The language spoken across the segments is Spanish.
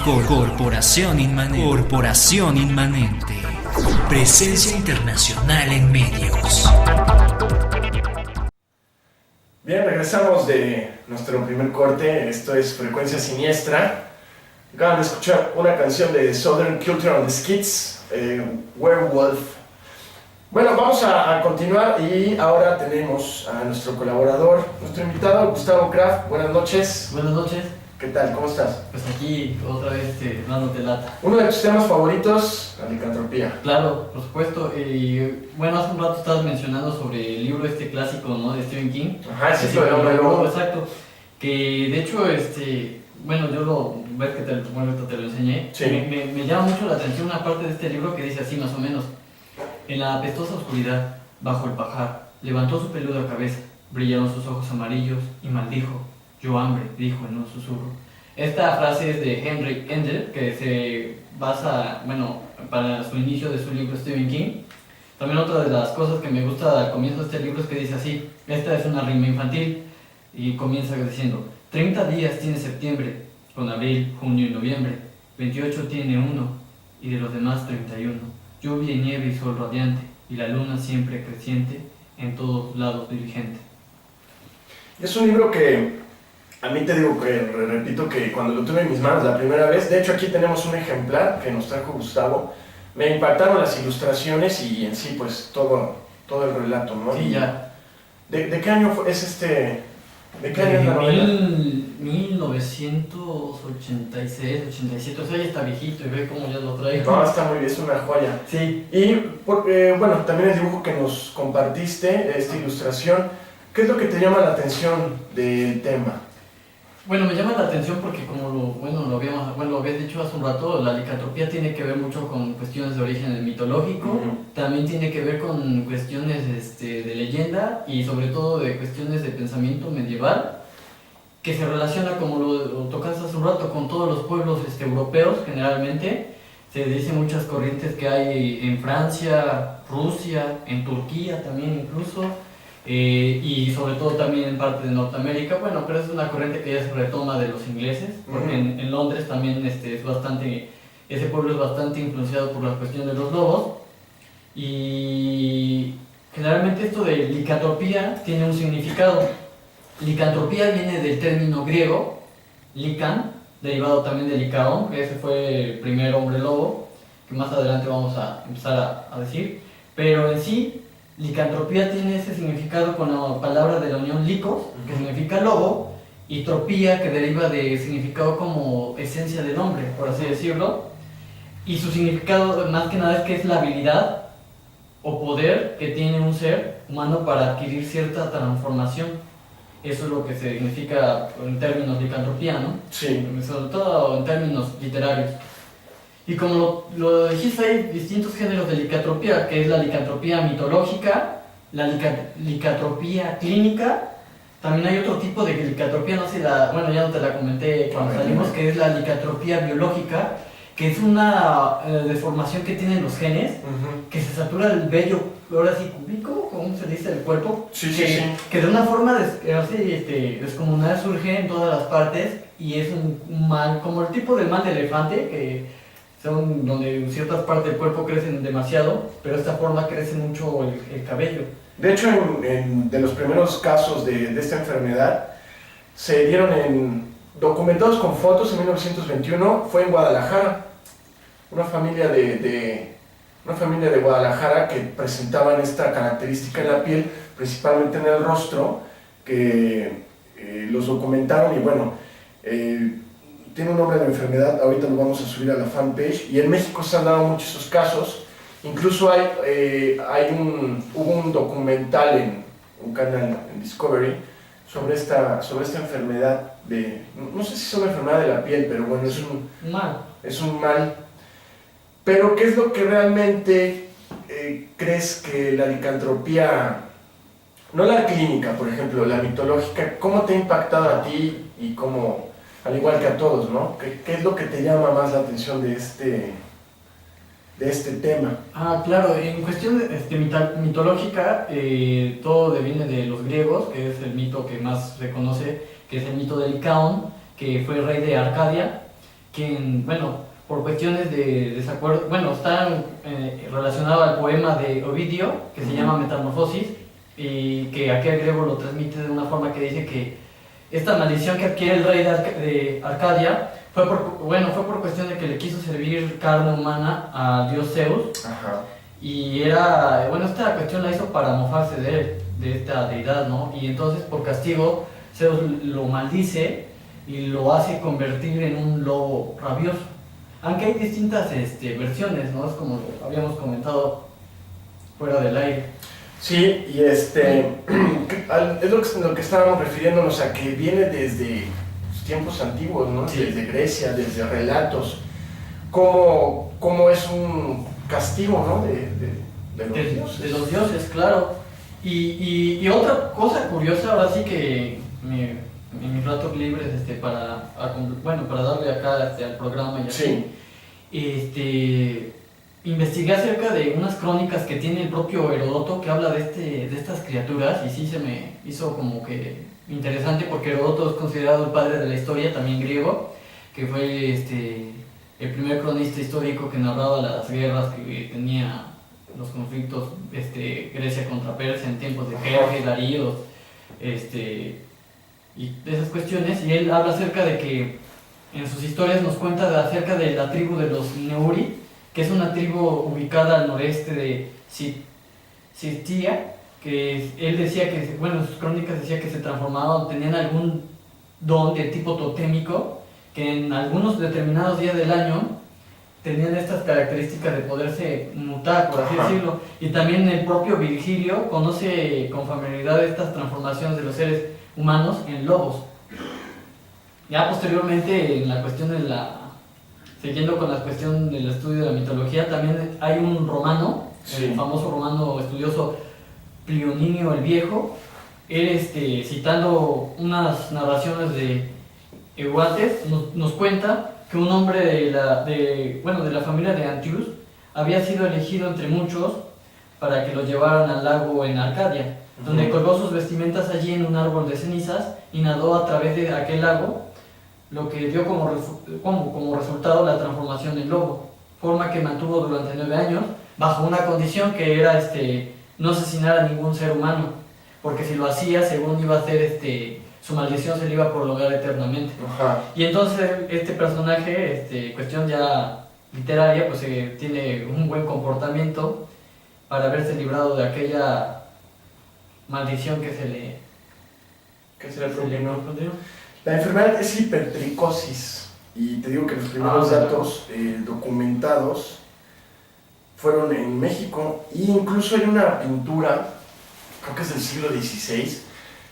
Corporación Inmanente. Presencia internacional en medios. Bien, regresamos de nuestro primer corte. Esto es Frecuencia Siniestra. Acaban de escuchar una canción de Southern Culture and the Skids, Werewolf. Bueno, vamos a continuar y ahora tenemos a nuestro colaborador, nuestro invitado, Gustavo Kraft. Buenas noches. Buenas noches. ¿Qué tal? ¿Cómo estás? Pues aquí otra vez dándote lata. Uno de tus temas favoritos, la licantropía. Claro, por supuesto. Bueno, hace un rato estabas mencionando sobre el libro clásico, ¿no? De Stephen King. Ajá, es eso de Hombre Lobo. Exacto. Que de hecho, bueno, yo ves que te lo enseñé. Sí. Me llama mucho la atención una parte de este libro que dice así más o menos. En la apestosa oscuridad, bajo el pajar, levantó su peluda cabeza, brillaron sus ojos amarillos y maldijo. Yo hambre, dijo en un susurro. Esta frase es de Henry Engel, que se basa, bueno, para su inicio de su libro Stephen King. También otra de las cosas que me gusta al comienzo de este libro es que dice así, esta es una rima infantil, y comienza diciendo, 30 días tiene septiembre, con abril, junio y noviembre, 28 tiene uno, y de los demás 31. Lluvia y nieve y sol radiante, y la luna siempre creciente, en todos lados dirigente. Es un libro que a mí te digo que repito que cuando lo tuve en mis manos la primera vez, de hecho aquí tenemos un ejemplar que nos trajo Gustavo, me impactaron las ilustraciones y en sí pues todo el relato, ¿no? Sí, ya. ¿De qué año es este? ¿De qué año es la novela? 1986, 87, o sea, ya está viejito y ve cómo ya lo trae. No, está muy bien, es una joya. Sí. Y bueno, también el dibujo que nos compartiste, esta ilustración, ¿qué es lo que te llama la atención del tema? Bueno, me llama la atención porque como lo habías dicho hace un rato, la licantropía tiene que ver mucho con cuestiones de origen mitológico, también tiene que ver con cuestiones de leyenda y sobre todo de cuestiones de pensamiento medieval, que se relaciona, como lo tocaste hace un rato, con todos los pueblos europeos generalmente. Se dicen muchas corrientes que hay en Francia, Rusia, en Turquía también incluso, y sobre todo también en parte de Norteamérica. Bueno, pero es una corriente que ya se retoma de los ingleses, porque en Londres también ese pueblo es bastante influenciado por la cuestión de los lobos, y generalmente esto de licantropía tiene un significado. Licantropía viene del término griego, lican, derivado también de Licaón, que ese fue el primer hombre lobo, que más adelante vamos a empezar a decir, pero en sí, licantropía tiene ese significado con la palabra de la unión licos, que significa lobo, y tropía, que deriva de significado como esencia del hombre, por así decirlo, y su significado más que nada es que es la habilidad o poder que tiene un ser humano para adquirir cierta transformación. Eso es lo que significa en términos de licantropía, ¿no? Sí. Sobre todo en términos literarios. Y como lo dijiste, hay distintos géneros de licantropía, que es la licantropía mitológica, la licantropía clínica, también hay otro tipo de licantropía, no sé, bueno, ya no te la comenté cuando salimos, que es la licantropía biológica, que es una deformación que tienen los genes, que se satura el vello, ahora sí, cúbico, ¿cómo se dice? El cuerpo, que de una forma descomunal surge en todas las partes, y es un mal, como el tipo de mal de elefante, que son donde ciertas partes del cuerpo crecen demasiado, pero esta forma crece mucho el cabello. De hecho, de los primeros casos de esta enfermedad se dieron documentados con fotos en 1921, fue en Guadalajara, una familia de Guadalajara que presentaban esta característica en la piel, principalmente en el rostro, que los documentaron y bueno, tiene un nombre de enfermedad, ahorita lo vamos a subir a la fanpage, y en México se han dado muchos esos casos, incluso hubo un documental en un canal en Discovery sobre esta enfermedad no sé si es una enfermedad de la piel, pero bueno, es un mal. Pero ¿qué es lo que realmente crees que la licantropía, no la clínica, por ejemplo, la mitológica, cómo te ha impactado a ti y cómo, al igual que a todos, ¿no? ¿Qué es lo que te llama más la atención de este tema? Claro, en cuestión mitológica, todo viene de los griegos, que es el mito que más se conoce, que es el mito de Licaón, que fue rey de Arcadia, quien, bueno, por cuestiones de desacuerdo, bueno, está relacionado al poema de Ovidio, que se llama Metamorfosis, y que aquí el griego lo transmite de una forma que dice que esta maldición que adquiere el rey de Arcadia fue por cuestión de que le quiso servir carne humana al dios Zeus. Ajá. Y esta cuestión la hizo para mofarse de él, de esta deidad, ¿no? Y entonces por castigo Zeus lo maldice y lo hace convertir en un lobo rabioso. Aunque hay distintas versiones, ¿no? Es como lo habíamos comentado fuera del aire. Sí, y es lo que estábamos refiriéndonos a, que viene desde tiempos antiguos, ¿no? Sí. Desde Grecia, desde relatos, cómo es un castigo, ¿no? De los dioses. De los dioses, claro. Y otra cosa curiosa, ahora sí que en mis ratos libres, para darle acá al programa y así, investigué acerca de unas crónicas que tiene el propio Heródoto que habla de estas criaturas, y sí se me hizo como que interesante, porque Heródoto es considerado el padre de la historia, también griego, que fue el primer cronista histórico que narraba las guerras que tenía, los conflictos Grecia contra Persia en tiempos de Jerjes, Darío, y de esas cuestiones. Y él habla acerca de que en sus historias nos cuenta acerca de la tribu de los Neuri, que es una tribu ubicada al noreste de Sirtia, que él decía que, en sus crónicas decía que se transformaban, tenían algún don de tipo totémico, que en algunos determinados días del año tenían estas características de poderse mutar, por así decirlo. Y también el propio Virgilio conoce con familiaridad estas transformaciones de los seres humanos en lobos. Ya posteriormente, en la cuestión siguiendo con la cuestión del estudio de la mitología, también hay un romano, el famoso romano estudioso Plioninio el Viejo. Él, citando unas narraciones de Euates, nos cuenta que un hombre de la familia de Antius había sido elegido entre muchos para que lo llevaran al lago en Arcadia, donde colgó sus vestimentas allí en un árbol de cenizas y nadó a través de aquel lago, lo que dio como resultado la transformación en lobo, forma que mantuvo durante 9 años, bajo una condición que era no asesinar a ningún ser humano, porque si lo hacía, según iba a ser su maldición se le iba a prolongar eternamente. Y entonces este personaje, cuestión ya literaria, pues tiene un buen comportamiento para haberse librado de aquella maldición que se le propinó. La enfermedad es hipertricosis, y te digo que los primeros datos documentados fueron en México, e incluso hay una pintura, creo que es del siglo XVI,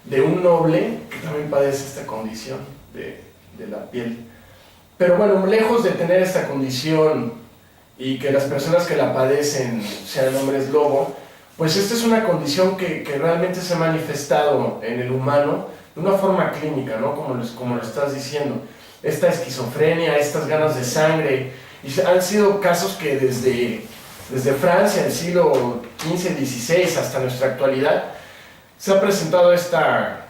de un noble que también padece esta condición de la piel. Pero bueno, lejos de tener esta condición y que las personas que la padecen sean hombres lobo, pues esta es una condición que realmente se ha manifestado en el humano de una forma clínica, ¿no? Como lo estás diciendo. Esta esquizofrenia, estas ganas de sangre, y han sido casos que desde Francia, el siglo XV, XVI, hasta nuestra actualidad, se ha presentado esta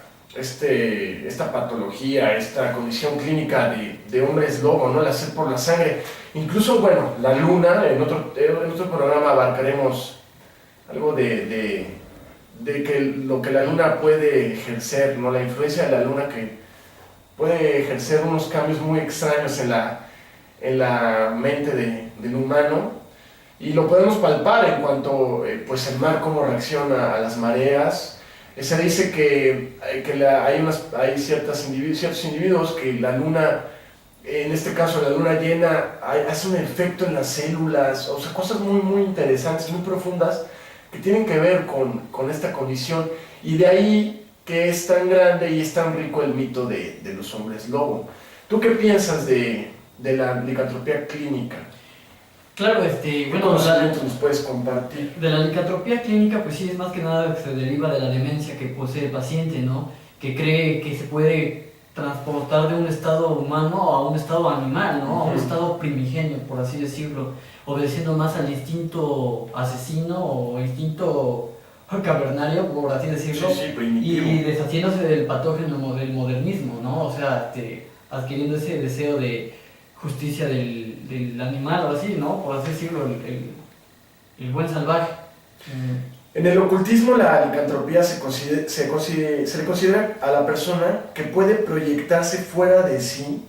patología, esta condición clínica de hombres lobo, ¿no? La sed por la sangre. Incluso, bueno, la luna, en otro programa abarcaremos algo de que lo que la luna puede ejercer, ¿no? La influencia de la luna, que puede ejercer unos cambios muy extraños en la mente del humano, y lo podemos palpar en cuanto pues el mar cómo reacciona a las mareas. Se dice que hay ciertos individuos que la luna, en este caso la luna llena, hace un efecto en las células, o sea, cosas muy, muy interesantes, muy profundas, que tienen que ver con esta condición, y de ahí que es tan grande y es tan rico el mito de los hombres lobo. ¿Tú qué piensas de la licantropía clínica? Claro, ¿Qué conocimientos nos puedes compartir? De la licantropía clínica, pues sí, es más que nada que se deriva de la demencia que posee el paciente, ¿no? Que cree que se puede transportar de un estado humano a un estado animal, ¿no? A un estado primigenio, por así decirlo, obedeciendo más al instinto asesino o instinto cavernario, por así decirlo, y deshaciéndose del patógeno del modernismo, ¿no? O sea, adquiriendo ese deseo de justicia del animal o así, ¿no? Por así decirlo, el buen salvaje. En el ocultismo, la licantropía se le considera a la persona que puede proyectarse fuera de sí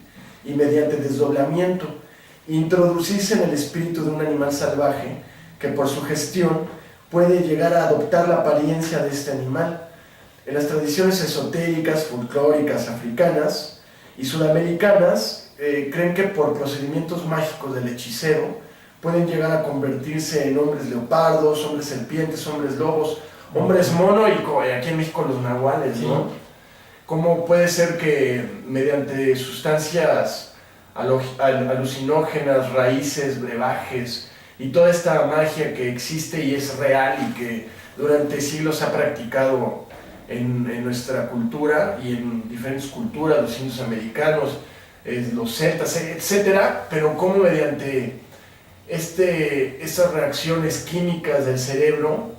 y mediante desdoblamiento, introducirse en el espíritu de un animal salvaje que por su gestión puede llegar a adoptar la apariencia de este animal. En las tradiciones esotéricas, folclóricas, africanas y sudamericanas, creen que por procedimientos mágicos del hechicero pueden llegar a convertirse en hombres leopardos, hombres serpientes, hombres lobos, hombres mono y aquí en México los nahuales, ¿no? Sí. ¿Cómo puede ser que mediante sustancias alucinógenas, raíces, brebajes y toda esta magia que existe y es real y que durante siglos se ha practicado en nuestra cultura y en diferentes culturas, los indios americanos, los celtas, etcétera, pero cómo mediante estas reacciones químicas del cerebro,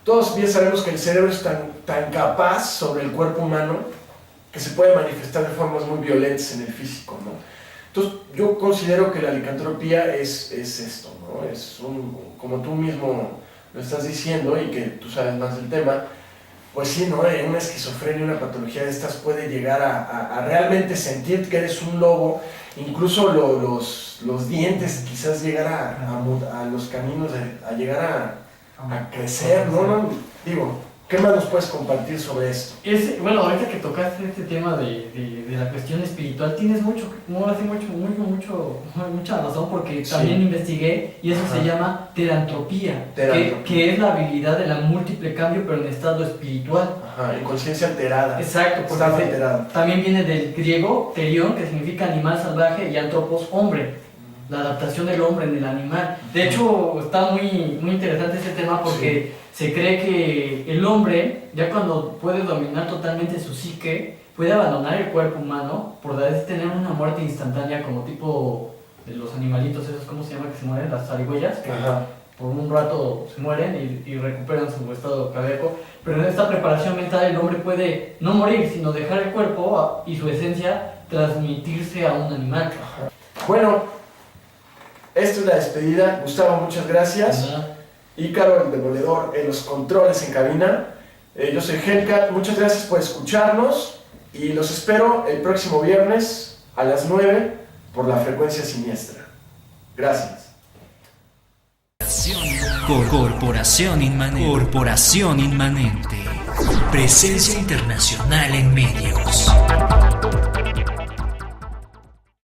todos bien sabemos que el cerebro es tan capaz sobre el cuerpo humano que se puede manifestar de formas muy violentas en el físico, ¿no? Entonces yo considero que la licantropía es esto, ¿no? Es como tú mismo lo estás diciendo y que tú sabes más del tema, pues sí, ¿no? Una esquizofrenia, una patología de estas puede llegar a realmente sentir que eres un lobo, incluso los dientes quizás llegar a los caminos, a llegar a crecer, ¿no? Digo, ¿qué más nos puedes compartir sobre esto? Bueno, ahorita que tocaste este tema de la cuestión espiritual, tienes mucha razón, porque también investigué y eso se llama terantropía, que es la habilidad de la múltiple cambio pero en estado espiritual. Ajá, en conciencia alterada. Exacto, porque también viene del griego terión, que significa animal salvaje, y antropos, hombre. La adaptación del hombre en el animal. De hecho, está muy interesante ese tema porque se cree que el hombre, ya cuando puede dominar totalmente su psique, puede abandonar el cuerpo humano por tener una muerte instantánea, como tipo de los animalitos esos, ¿cómo se llama? Que se mueren, las zarigüeyas, que por un rato se mueren y recuperan su estado cardíaco. Pero en esta preparación mental el hombre puede no morir, sino dejar el cuerpo y su esencia transmitirse a un animal. Bueno, esta es la despedida. Gustavo, muchas gracias. Ícaro, el demoledor, en los controles en cabina. Yo soy Hellcat, muchas gracias por escucharnos y los espero el próximo viernes a las 9 por la frecuencia siniestra. Gracias. Corporación Inmanente. Presencia internacional en medios.